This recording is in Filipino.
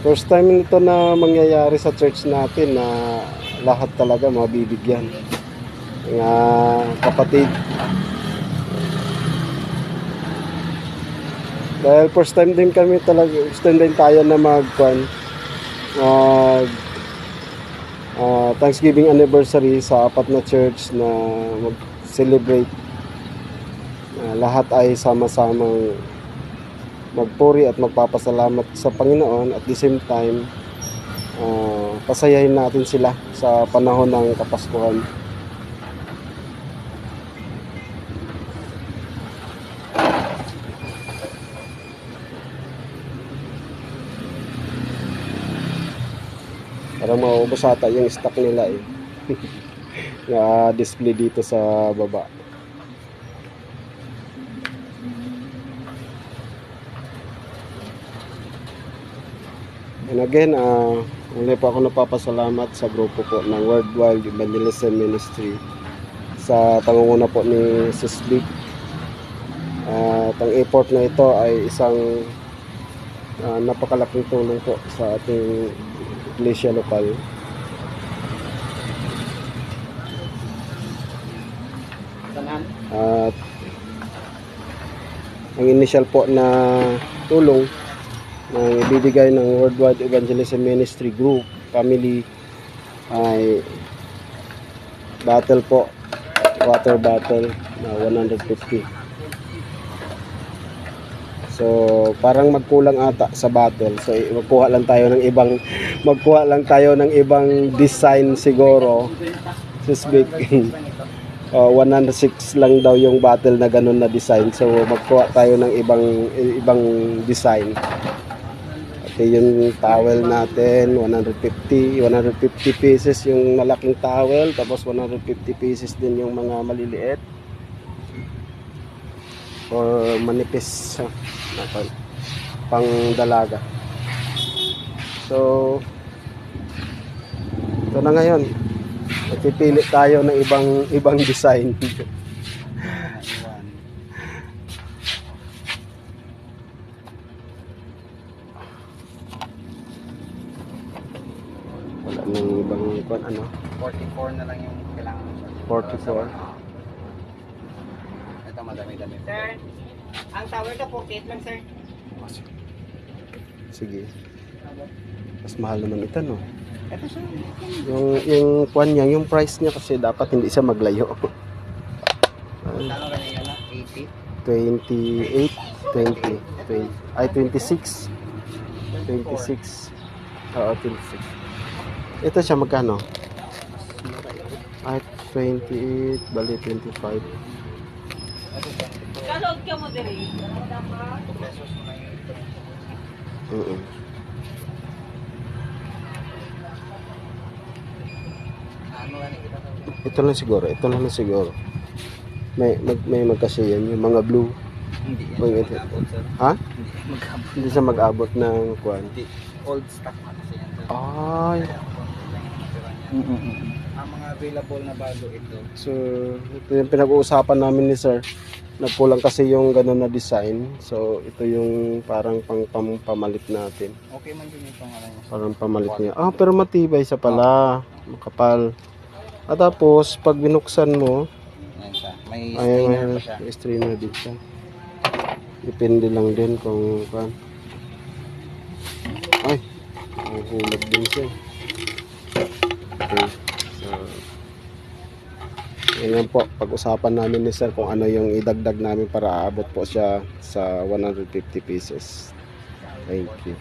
First time nito na mangyayari sa church natin na lahat talaga mabibigyan. Mga kapatid. Dahil first time din kami talaga, first time din tayo na mag Thanksgiving anniversary sa apat na church na mag-celebrate. Lahat ay sama-samang magpuri at magpapasalamat sa Panginoon at the same time pasayahin natin sila sa panahon ng Kapaskuhan. Para maubos ata yung stock nila eh. Na display dito sa baba. And again, muli po ako napapasalamat sa grupo po ng Worldwide Evangelism Ministry sa pangunguna po ni Sis Vic. At ang effort na ito ay isang napakalaking tulong po sa ating iglesia lokal. At ang initial po na tulong na ibibigay ng Worldwide Evangelism Ministry Group Family ay water bottle na 150. So parang magkulang ata sa bottle. So magkuha lang tayo ng ibang design siguro. Suspect. 106 lang daw yung bottle na ganun na design. So magkuha tayo ng ibang design. At yung towel natin 150 pieces yung malaking towel, tapos 150 pieces din yung mga maliliit or manipis pang dalaga. So ito na ngayon, magpipili tayo ng ibang design. Wala nang ibang ano. 44 na lang yung kailangan mo. 44. Ito madami-dami. Sir, ang tower ka 48 lang, sir. Sige. Mas mahal naman ito, no? Ito, sir. Yung kwan niya, yung price niya kasi dapat hindi siya maglayo. Kano kanina na? 80? 28, 20, ay 26. 26. Oo, 26. Ito siya magkano? Ay, 28, bali 25. Kalog ka mo diri. Pesos mo lang yung ito. Ano nga kita sa Ito lang siguro. May magkasiyan yung mga blue. Hindi Mga ito. mag-abot, sir. Ha? Hindi mag-abot. Hindi siya mag-abot ng kwan. Hindi. Old stock na kasi yan, sir. Ay. Kaya ako lang yung natira niya. Ang mga available na bago ito. So, ito yung pinag-uusapan namin ni sir. Nagkulang kasi yung gano'n na design. So, ito yung parang pamalit natin. Okay man din itong ano niya. Parang pamalit niya. Ah, pero matibay siya pala. Makapal. At tapos, pag binuksan mo, Ayan siya. May ay, strainer pa siya. may strainer dito. Depende lang din kung kan. Ay, mahulog din siya. Okay. So, yan po, pag-usapan namin ni sir kung ano yung idagdag namin para aabot po siya sa 150 pieces. Thank you.